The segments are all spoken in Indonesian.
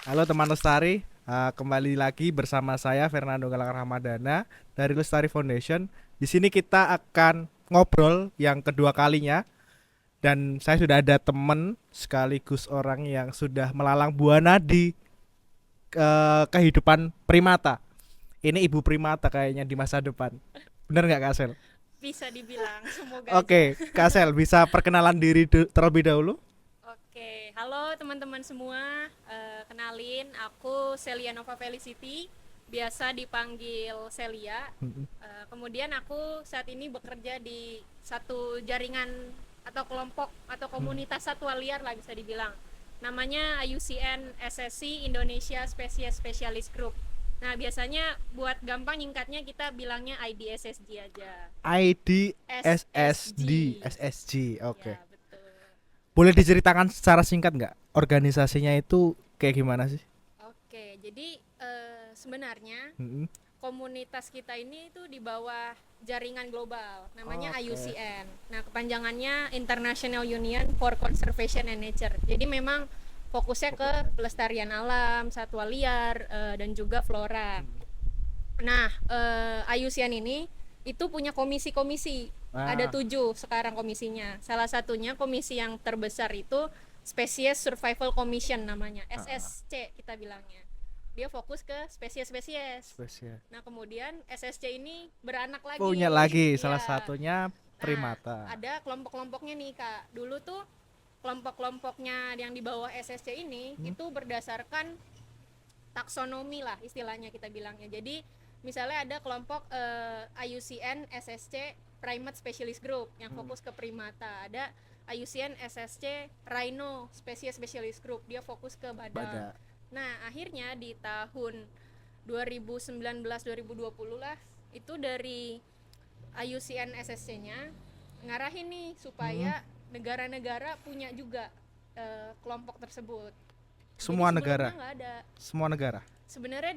Halo teman Lestari, kembali lagi bersama saya Fernando Galak Ramadana dari Lestari Foundation. Di sini kita akan ngobrol yang kedua kalinya dan saya sudah ada teman sekaligus orang yang sudah melalang buana di kehidupan primata. Ini ibu primata kayaknya di masa depan. Bener nggak Kak Sel? Bisa dibilang, semoga aja. Oke, Kak Sel bisa perkenalan diri terlebih dahulu? Oke, halo teman-teman semua. Kenalin, aku Celia Nova Felicity, biasa dipanggil Celia. Kemudian aku saat ini bekerja di satu jaringan atau kelompok atau komunitas satwa liar lah bisa dibilang. Namanya IUCN SSC Indonesia Species Specialist Group. Nah, biasanya buat gampang nyingkatnya kita bilangnya IDSSG aja. ID SSG. SSG, oke. Ya, betul. Boleh diceritakan secara singkat nggak organisasinya itu kayak gimana sih? Oke, jadi sebenarnya Mm-mm. komunitas kita ini itu di bawah jaringan global, namanya Oke. IUCN. Nah, kepanjangannya International Union for Conservation and Nature. Jadi memang fokusnya ke pelestarian alam, satwa liar, dan juga flora. Nah, IUCN ini itu punya komisi-komisi. Ada Ah, 7 sekarang komisinya. Salah satunya komisi yang terbesar itu Species Survival Commission namanya, ah, SSC kita bilangnya. Dia fokus ke spesies-spesies. spesial. Nah, kemudian SSC ini beranak Punya lagi. lagi salah Ya. satunya Nah, primata. ada kelompok-kelompoknya nih, Kak. Dulu tuh kelompok-kelompoknya yang di bawah SSC ini Hmm? itu berdasarkan taksonomi lah istilahnya kita bilangnya. Jadi misalnya ada kelompok IUCN SSC Primate Specialist Group yang fokus ke primata. Ada IUCN SSC Rhino Species Specialist Group, dia fokus ke badak. Pada. Nah, akhirnya di tahun 2019-2020 lah itu dari IUCN SSC-nya ngarahin nih Hmm? supaya negara-negara punya juga kelompok tersebut. Jadi Semua sebelumnya negara, nggak ada. semua negara. Sebenarnya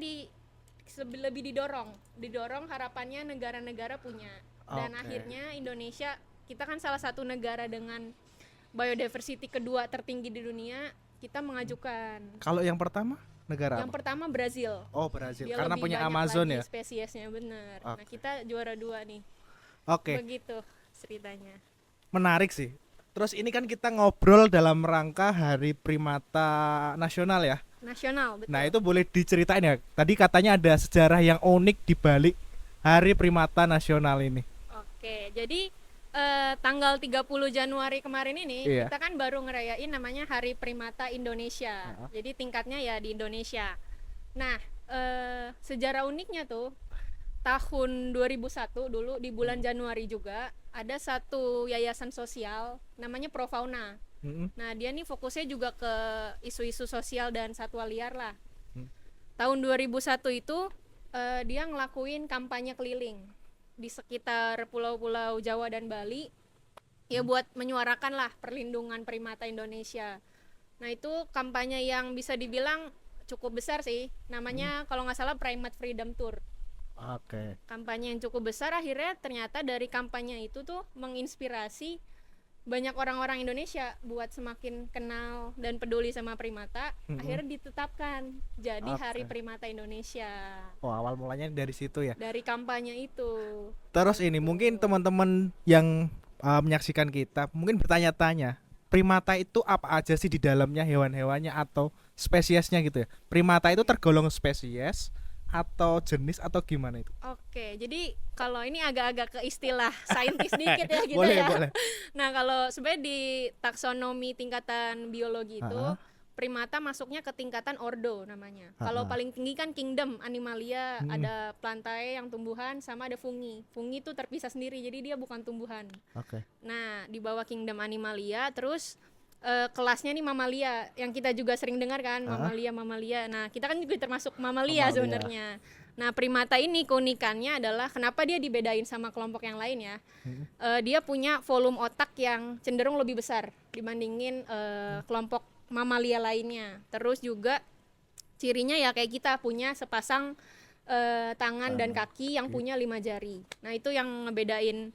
lebih didorong harapannya negara-negara punya. Dan Oke. akhirnya Indonesia, kita kan salah satu negara dengan biodiversity kedua tertinggi di dunia, kita mengajukan. Kalau yang pertama negara Yang apa? pertama Brazil, Oh, Brazil. dia Karena lebih punya banyak Amazon lagi ya. spesiesnya, bener. Nah, Oke. kita juara 2 nih. Oke, Begitu ceritanya. menarik sih. Terus ini kan kita ngobrol dalam rangka Hari Primata Nasional ya. Nasional, Nah, betul. itu boleh diceritain ya. Tadi katanya ada sejarah yang unik di balik Hari Primata Nasional ini. Oke, jadi tanggal 30 Januari kemarin ini Iya. kita kan baru ngerayain namanya Hari Primata Indonesia. Heeh. Jadi tingkatnya ya di Indonesia. Nah, sejarah uniknya tuh tahun 2001 dulu di bulan Januari juga ada satu yayasan sosial namanya Profauna. Mm-mm. Nah, dia nih fokusnya juga ke isu-isu sosial dan satwa liar lah. Mm. Tahun 2001 itu dia ngelakuin kampanye keliling di sekitar pulau-pulau Jawa dan Bali ya buat menyuarakan lah perlindungan primata Indonesia. Nah, itu kampanye yang bisa dibilang cukup besar sih. Mm. Namanya kalau nggak salah Primate Freedom Tour. Oke. Kampanye yang cukup besar, akhirnya ternyata dari kampanye itu tuh menginspirasi banyak orang-orang Indonesia buat semakin kenal dan peduli sama primata. Mm-mm. Akhirnya ditetapkan jadi Hari Oke. Primata Indonesia Oh, awal mulanya dari situ ya. dari kampanye itu. Terus ini Gitu. mungkin teman-teman yang menyaksikan kita mungkin bertanya-tanya, primata itu apa aja sih di dalamnya, hewan-hewannya atau spesiesnya gitu ya? Primata itu tergolong spesies atau jenis atau gimana itu? Oke, jadi kalau ini agak-agak ke istilah saintis dikit ya gitu Boleh, ya. boleh. Nah, kalau sebenarnya di taksonomi tingkatan biologi itu Heeh, primata masuknya ke tingkatan ordo namanya. Kalau heeh. paling tinggi kan kingdom, animalia, Hmm, ada plantae yang tumbuhan sama ada fungi. Fungi itu terpisah sendiri, jadi dia bukan tumbuhan. oke. Nah, di bawah kingdom animalia terus kelasnya nih mamalia yang kita juga sering dengar kan, Heeh, mamalia. Nah, kita kan juga termasuk mamalia mamalia. sebenarnya. Nah, primata ini keunikannya adalah kenapa dia dibedain sama kelompok yang lain ya. Hmm, Dia punya volume otak yang cenderung lebih besar dibandingin kelompok mamalia lainnya. Terus juga cirinya ya kayak kita punya sepasang tangan dan tangan, kaki yang kaki. punya 5 jari. Nah, itu yang ngebedain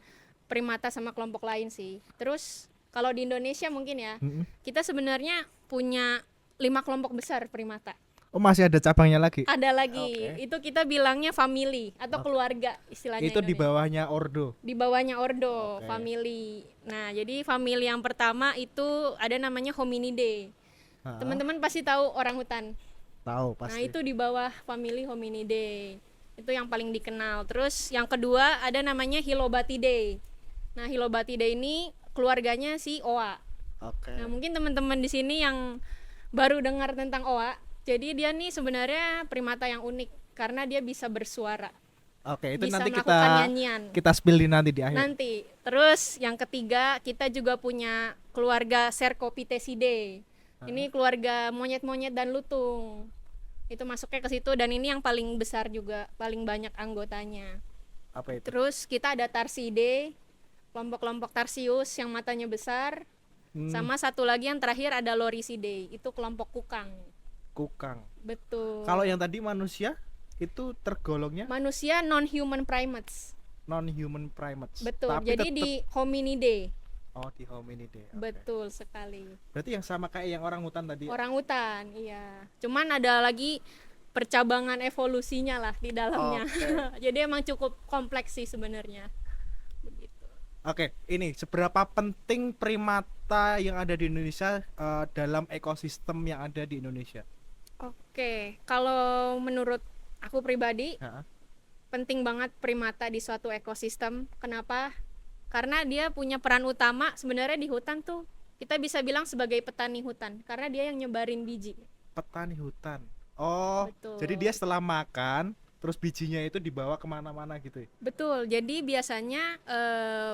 primata sama kelompok lain sih. Terus kalau di Indonesia mungkin ya, Hmm. kita sebenarnya punya 5 kelompok besar primata. Oh, masih ada cabangnya lagi. Ada lagi. Oke. Itu kita bilangnya family atau keluarga istilahnya Itu di Indonesia. bawahnya Ordo. Di bawahnya ordo, Oke. family. Nah, jadi family yang pertama itu ada namanya Hominidae. Ha, Teman-teman pasti tahu orang hutan. tahu Nah, pasti. itu di bawah family Hominidae. Itu yang paling dikenal. Terus yang kedua ada namanya Hylobatidae. Nah, Hylobatidae ini keluarganya si oa. Oke. Nah, mungkin teman-teman di sini yang baru dengar tentang oa. Jadi dia nih sebenarnya primata yang unik karena dia bisa bersuara. Oke, itu Bisa nanti melakukan nyanyian. kita spill di nanti di akhir. Nanti. Terus yang ketiga kita juga punya keluarga Cercopithecidae. Ini keluarga monyet-monyet dan lutung. Itu masuknya ke situ dan ini yang paling besar juga, paling banyak anggotanya. Apa itu? Terus kita ada Tarsidae, kelompok-kelompok Tarsius yang matanya besar. Sama satu lagi yang terakhir ada Lorisidae, itu kelompok kukang. Kukang. Betul. Kalau yang tadi manusia itu tergolongnya Manusia non-human primates. non-human primates. Betul. Tapi Jadi tetep- di Hominidae. oh, di hominidae. Oke. Betul sekali. Berarti yang sama kayak yang orang hutan tadi. Orang hutan, iya. Cuman ada lagi percabangan evolusinya lah di dalamnya. Oke. Jadi emang cukup kompleks sih sebenarnya. Begitu. Oke, ini seberapa penting primata yang ada di Indonesia dalam ekosistem yang ada di Indonesia? Oke, kalau menurut aku pribadi Ha, penting banget primata di suatu ekosistem. Kenapa? Karena dia punya peran utama sebenarnya di hutan tuh. Kita bisa bilang sebagai petani hutan karena dia yang nyebarin biji. petani hutan. Oh, Betul. jadi dia setelah makan, terus bijinya itu dibawa kemana-mana gitu ya? Betul. Jadi biasanya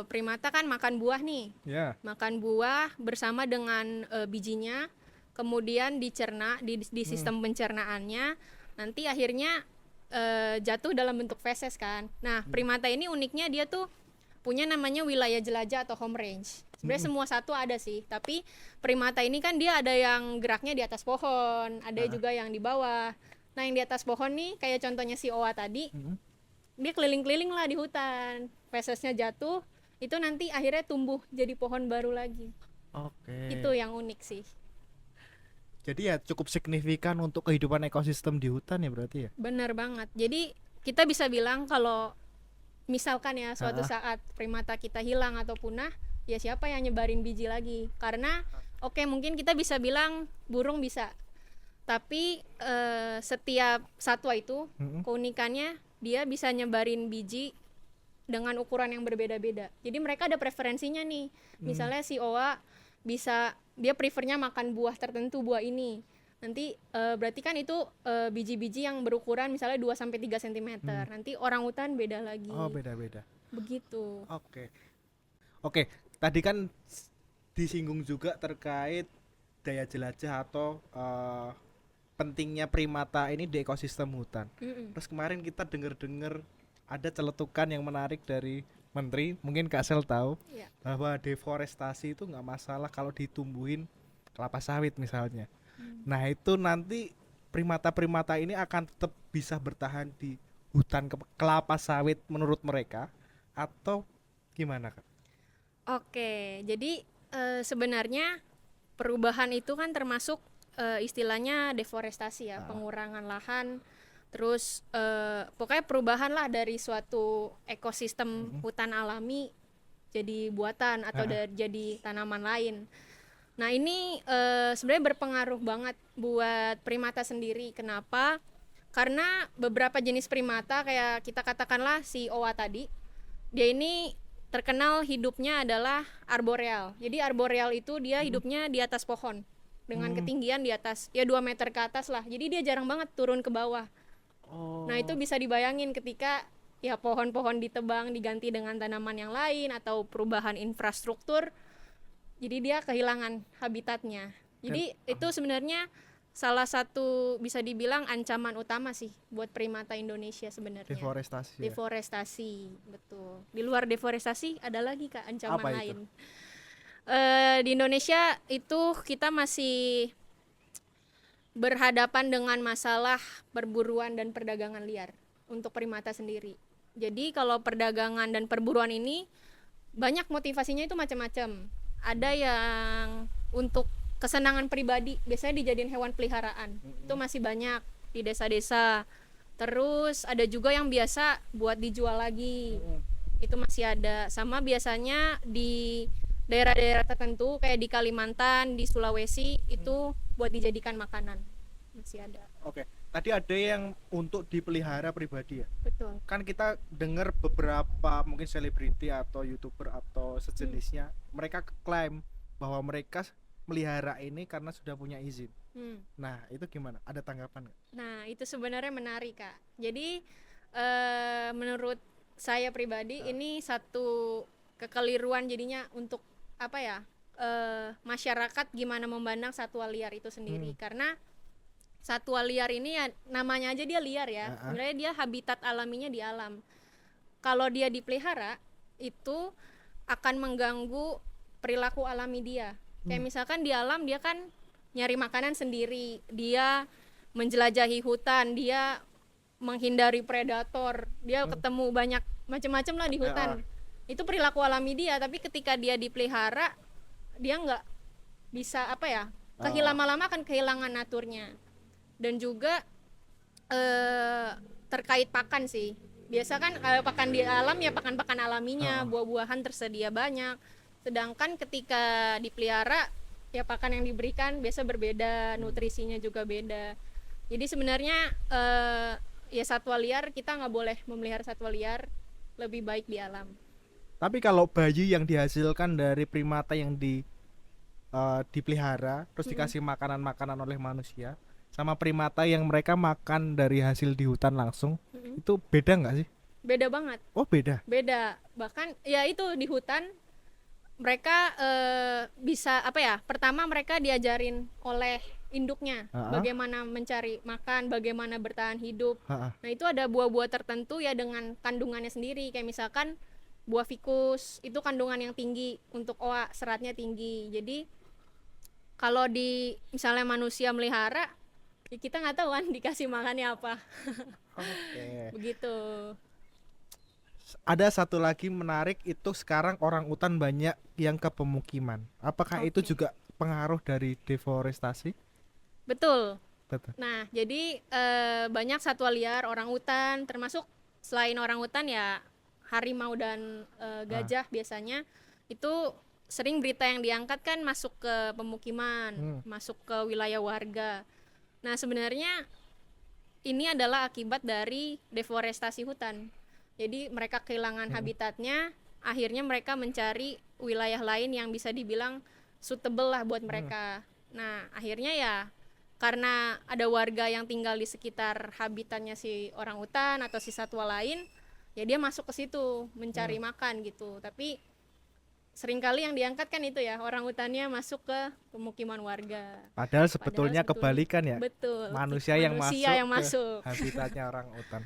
primata kan makan buah nih. Ya. Makan buah bersama dengan bijinya, kemudian dicerna di sistem pencernaannya, nanti akhirnya jatuh dalam bentuk feses kan. Nah, primata ini uniknya dia tuh punya namanya wilayah jelajah atau home range. Sebenarnya semua satu ada sih, tapi primata ini kan dia ada yang geraknya di atas pohon, ada juga yang di bawah. Nah, yang di atas pohon nih kayak contohnya si oa tadi, dia keliling-keliling lah di hutan. Fesesnya jatuh, itu nanti akhirnya tumbuh jadi pohon baru lagi. Oke. Itu yang unik sih. Jadi ya cukup signifikan untuk kehidupan ekosistem di hutan ya berarti ya. Benar banget. Jadi kita bisa bilang kalau misalkan ya suatu Ah. saat primata kita hilang atau punah, ya siapa yang nyebarin biji lagi? Karena oke, mungkin kita bisa bilang burung bisa. Tapi setiap satwa itu keunikannya dia bisa nyebarin biji dengan ukuran yang berbeda-beda. Jadi mereka ada preferensinya nih. Misalnya si oa bisa dia prefernya makan buah tertentu, buah ini. Nanti berarti kan itu biji-biji yang berukuran misalnya 2 sampai 3 cm. Nanti orang hutan beda lagi. Oh, beda-beda. Begitu. Oke. Oke, tadi kan disinggung juga terkait daya jelajah atau pentingnya primata ini di ekosistem hutan. Terus kemarin kita dengar-dengar ada celetukan yang menarik dari Menteri, mungkin Kak Sel tahu, Iya. bahwa deforestasi itu nggak masalah kalau ditumbuhin kelapa sawit misalnya. Nah itu nanti primata-primata ini akan tetap bisa bertahan di hutan kelapa sawit menurut mereka atau gimana Kak? Oke, jadi sebenarnya perubahan itu kan termasuk istilahnya deforestasi ya, pengurangan lahan. Terus pokoknya perubahan lah dari suatu ekosistem hutan alami jadi buatan atau jadi tanaman lain. Nah ini sebenarnya berpengaruh banget buat primata sendiri. Kenapa? Karena beberapa jenis primata kayak kita katakanlah si oa tadi, dia ini terkenal hidupnya adalah arboreal. Jadi arboreal itu dia hidupnya di atas pohon dengan ketinggian di atas ya 2 meter ke atas lah. Jadi dia jarang banget turun ke bawah. Nah itu bisa dibayangin ketika ya pohon-pohon ditebang diganti dengan tanaman yang lain atau perubahan infrastruktur, jadi dia kehilangan habitatnya. Jadi itu sebenarnya salah satu bisa dibilang ancaman utama sih buat primata Indonesia sebenarnya. Deforestasi ya? Deforestasi, betul. Di luar deforestasi ada lagi Kak ancaman Apa itu? lain. Di Indonesia itu kita masih berhadapan dengan masalah perburuan dan perdagangan liar untuk primata sendiri. Jadi kalau perdagangan dan perburuan ini banyak motivasinya itu macam-macam. Ada yang untuk kesenangan pribadi, biasanya dijadiin hewan peliharaan. Itu masih banyak di desa-desa. Terus ada juga yang biasa buat dijual lagi. Itu masih ada. Sama biasanya di daerah-daerah tertentu kayak di Kalimantan, di Sulawesi itu buat dijadikan makanan. Masih ada. Oke. Tadi ada yang untuk dipelihara pribadi ya. Betul. Kan kita dengar beberapa mungkin selebriti atau YouTuber atau sejenisnya, mereka klaim bahwa mereka melihara ini karena sudah punya izin. Nah, itu gimana? Ada tanggapan nggak? Nah, itu sebenarnya menarik, Kak. Jadi menurut saya pribadi ini satu kekeliruan jadinya untuk apa ya? Masyarakat gimana memandang satwa liar itu sendiri. Karena satwa liar ini ya namanya aja dia liar ya. Sebenarnya dia habitat alaminya di alam. Kalau dia dipelihara itu akan mengganggu perilaku alami dia. Kayak misalkan di alam dia kan nyari makanan sendiri, dia menjelajahi hutan, dia menghindari predator, dia ketemu banyak macam-macam lah di hutan. Itu perilaku alami dia, tapi ketika dia dipelihara dia nggak bisa apa ya, lama-lama akan kehilangan naturnya. Dan juga terkait pakan sih, biasa kan pakan di alam ya pakan-pakan alaminya, buah-buahan tersedia banyak, sedangkan ketika dipelihara ya pakan yang diberikan biasa berbeda, nutrisinya juga beda. Jadi sebenarnya ya satwa liar kita nggak boleh memelihara satwa liar, lebih baik di alam. Tapi kalau bayi yang dihasilkan dari primata yang dipelihara terus dikasih makanan-makanan oleh manusia, sama primata yang mereka makan dari hasil di hutan langsung, itu beda nggak sih? Beda banget. Oh beda. Beda. Bahkan ya itu di hutan mereka bisa apa ya? Pertama mereka diajarin oleh induknya bagaimana mencari makan, bagaimana bertahan hidup. Nah itu ada buah-buah tertentu ya dengan kandungannya sendiri. Kayak misalkan buah fikus itu kandungan yang tinggi untuk OA, seratnya tinggi. Jadi kalau di misalnya manusia melihara, ya kita nggak tahu kan dikasih makannya apa. Begitu. Ada satu lagi menarik, itu sekarang orang utan banyak yang ke pemukiman. Apakah itu juga pengaruh dari deforestasi? Betul. Nah jadi banyak satwa liar orang utan, termasuk selain orang utan ya harimau dan gajah biasanya itu sering berita yang diangkat kan masuk ke pemukiman, masuk ke wilayah warga. Nah sebenarnya ini adalah akibat dari deforestasi hutan. Jadi mereka kehilangan habitatnya, akhirnya mereka mencari wilayah lain yang bisa dibilang suitable lah buat mereka. Nah akhirnya ya karena ada warga yang tinggal di sekitar habitatnya si orang utan atau si satwa lain, ya dia masuk ke situ mencari makan gitu. Tapi seringkali yang diangkat kan itu ya orang utannya masuk ke pemukiman warga. Padahal sebetulnya kebalikan ya. Betul. Manusia yang masuk ke habitatnya orang utan.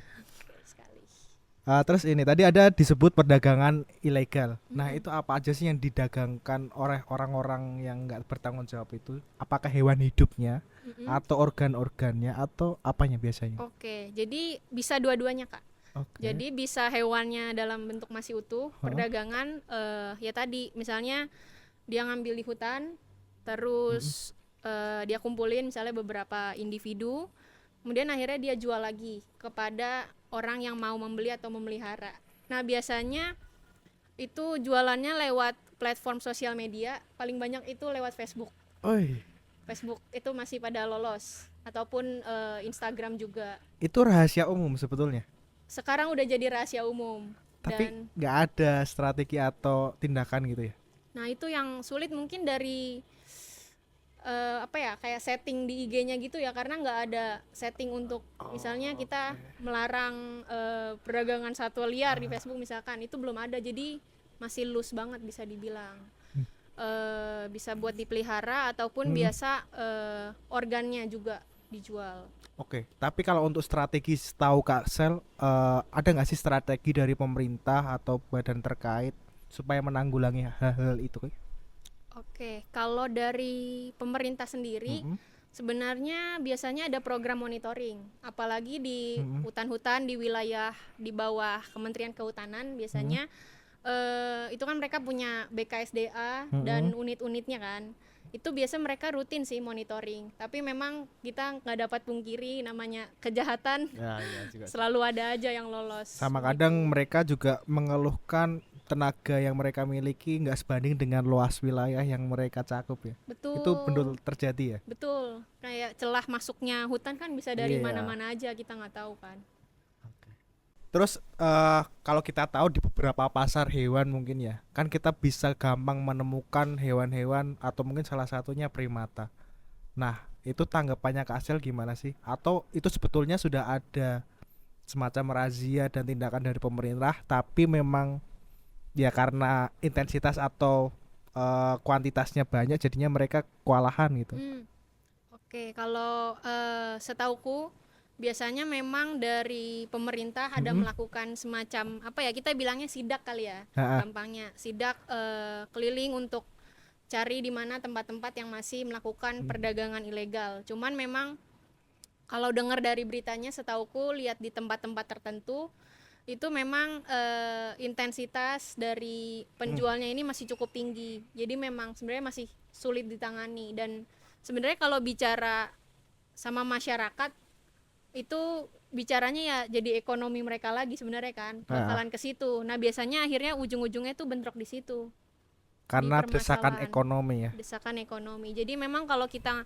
Terus ini tadi ada disebut perdagangan ilegal. Nah itu apa aja sih yang didagangkan oleh orang-orang yang nggak bertanggung jawab itu? Apakah hewan hidupnya atau organ-organnya atau apanya biasanya? Oke, jadi bisa dua-duanya Kak. Jadi bisa hewannya dalam bentuk masih utuh. Perdagangan ya tadi misalnya dia ngambil di hutan, terus dia kumpulin misalnya beberapa individu, kemudian akhirnya dia jual lagi kepada orang yang mau membeli atau memelihara. Nah biasanya itu jualannya lewat platform sosial media, paling banyak itu lewat Facebook. Facebook itu masih pada lolos, ataupun Instagram juga. Itu rahasia umum sebetulnya. Sekarang udah jadi rahasia umum. Tapi nggak ada strategi atau tindakan gitu ya? Nah itu yang sulit mungkin dari apa ya, kayak setting di IG-nya gitu ya, karena nggak ada setting untuk misalnya kita melarang perdagangan satwa liar di Facebook misalkan, itu belum ada, jadi masih loose banget bisa dibilang. Bisa buat dipelihara ataupun biasa organnya juga dijual. Oke, tapi kalau untuk strategi setahu Kak Sel, ada nggak sih strategi dari pemerintah atau badan terkait supaya menanggulangi hal-hal itu? Oke, kalau dari pemerintah sendiri sebenarnya biasanya ada program monitoring, apalagi di hutan-hutan di wilayah di bawah Kementerian Kehutanan biasanya itu kan mereka punya BKSDA dan unit-unitnya kan. Itu biasa mereka rutin sih monitoring, tapi memang kita nggak dapat pungkiri namanya kejahatan Ya, iya juga. selalu ada aja yang lolos Sama gitu. kadang mereka juga mengeluhkan tenaga yang mereka miliki nggak sebanding dengan luas wilayah yang mereka cakup ya. Itu benar Betul, terjadi ya. betul. Kayak celah masuknya hutan kan bisa dari Iya. mana-mana aja, kita nggak tahu kan. Terus kalau kita tahu di beberapa pasar hewan mungkin ya, kan kita bisa gampang menemukan hewan-hewan atau mungkin salah satunya primata. Nah, itu tanggapannya Kak Asel gimana sih? Atau itu sebetulnya sudah ada semacam razia dan tindakan dari pemerintah, tapi memang ya karena intensitas atau kuantitasnya banyak, jadinya mereka kewalahan gitu. Hmm. Oke, kalau setauku biasanya memang dari pemerintah ada Mm-mm. melakukan semacam apa ya, kita bilangnya sidak kali ya, Ha-ha. gampangnya sidak, keliling untuk cari di mana tempat-tempat yang masih melakukan perdagangan ilegal. Cuman memang kalau dengar dari beritanya, setauku lihat di tempat-tempat tertentu itu memang intensitas dari penjualnya ini masih cukup tinggi. Jadi memang sebenarnya masih sulit ditangani. Dan sebenarnya kalau bicara sama masyarakat itu bicaranya ya jadi ekonomi mereka lagi sebenarnya kan, Ha-ha. bakalan ke situ. Nah, biasanya akhirnya ujung-ujungnya tuh bentrok di situ, di Karena desakan permasalahan ekonomi ya. desakan ekonomi. Jadi memang kalau kita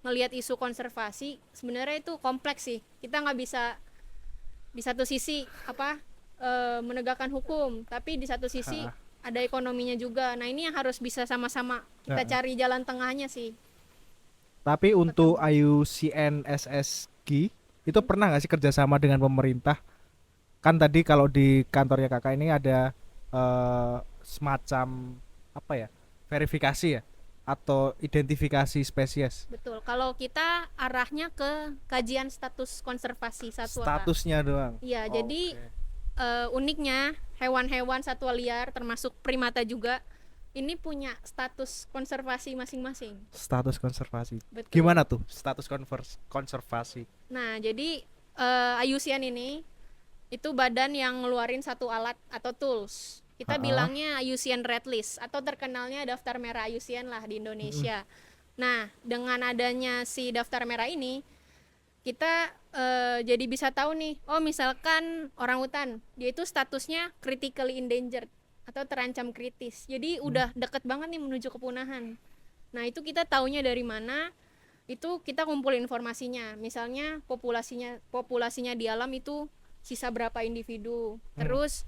ngelihat isu konservasi sebenarnya itu kompleks sih. Kita nggak bisa di satu sisi menegakkan hukum, tapi di satu sisi Ha-ha. ada ekonominya juga. Nah, ini yang harus bisa sama-sama kita Ha-ha. cari jalan tengahnya sih. Tapi untuk Ketemu. IUCN SSG itu pernah nggak sih kerjasama dengan pemerintah? Kan tadi kalau di kantornya kakak ini ada semacam apa ya, verifikasi ya atau identifikasi spesies. Betul. Kalau kita arahnya ke kajian status konservasi satwa, Kak. Statusnya doang. Iya, jadi Oke. uniknya hewan-hewan satwa liar termasuk primata juga ini punya status konservasi masing-masing. Status konservasi. Betul. Gimana tuh status konservasi? Nah, jadi IUCN ini itu badan yang ngeluarin satu alat atau tools. Kita Ha-ha. bilangnya IUCN Red List atau terkenalnya daftar merah IUCN lah di Indonesia. Nah, dengan adanya si daftar merah ini, kita jadi bisa tahu nih, oh misalkan orangutan, dia itu statusnya critically endangered atau terancam kritis. Jadi udah deket banget nih menuju kepunahan. Nah, itu kita taunya dari mana? Itu kita kumpulin informasinya. Misalnya populasinya di alam itu sisa berapa individu. Terus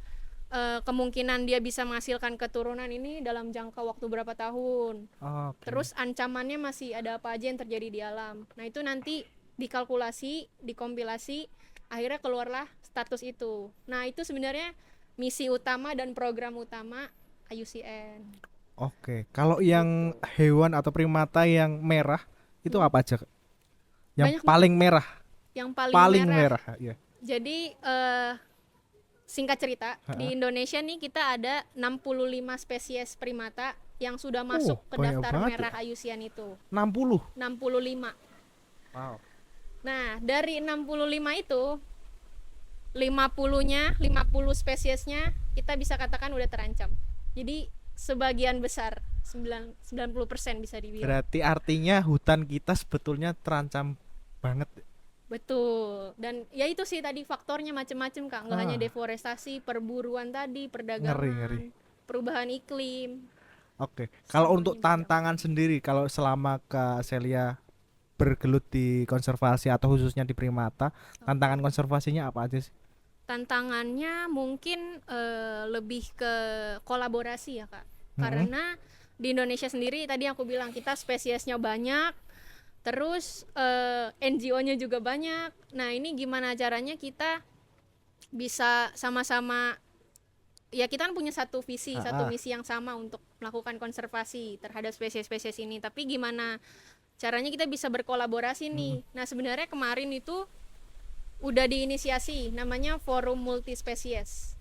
kemungkinan dia bisa menghasilkan keturunan ini dalam jangka waktu berapa tahun. Oke. Terus ancamannya masih ada apa aja yang terjadi di alam. Nah, itu nanti dikalkulasi, dikompilasi, akhirnya keluarlah status itu. Nah, itu sebenarnya misi utama dan program utama IUCN. Oke. Kalau yang Gitu. hewan atau primata yang merah itu apa aja, Kak? Yang Banyak paling merah. Yang paling Paling merah. merah, ya. Jadi singkat cerita, di Indonesia nih kita ada 65 spesies primata yang sudah masuk ke banyak daftar banget merah IUCN itu. 60. 65. Wow. Nah, dari 65 itu 50 spesiesnya kita bisa katakan udah terancam. Jadi sebagian besar 90% bisa dibilang. Berarti artinya hutan kita sebetulnya terancam banget. Betul. Dan ya itu sih tadi faktornya macam-macam, Kak. Nggak hanya Ah. deforestasi, perburuan tadi, perdagangan, Ngeri. perubahan iklim. Oke. Kalau Semuanya untuk berdampak. tantangan sendiri, kalau selama Kak Celia bergelut di konservasi atau khususnya di primata, tantangan konservasinya apa aja sih? Tantangannya mungkin lebih ke kolaborasi ya, Kak. Karena di Indonesia sendiri tadi aku bilang kita spesiesnya banyak, terus NGO-nya juga banyak. Nah, ini gimana caranya kita bisa sama-sama, ya kita kan punya satu visi, satu misi yang sama untuk melakukan konservasi terhadap spesies-spesies ini. Tapi gimana caranya kita bisa berkolaborasi nih? Nah, sebenarnya kemarin itu udah diinisiasi namanya Forum Multispesies.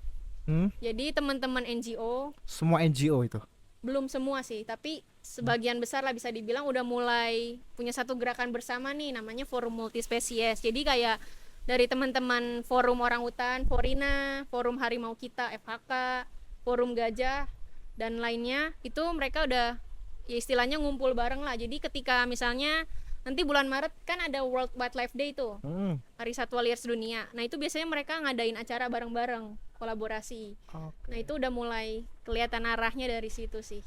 Jadi teman-teman NGO, Semua NGO itu. belum semua sih, tapi sebagian besar lah bisa dibilang udah mulai punya satu gerakan bersama nih namanya Forum Multispesies. Jadi kayak dari teman-teman Forum Orangutan, Forina, Forum Harimau Kita, FHK, Forum Gajah dan lainnya, itu mereka udah ya istilahnya ngumpul bareng lah. Jadi ketika misalnya nanti bulan Maret kan ada World Wildlife Day tuh, Hari Satwa Liar Sedunia. Nah itu biasanya mereka ngadain acara bareng-bareng, kolaborasi. Oke. Nah itu udah mulai kelihatan arahnya dari situ sih.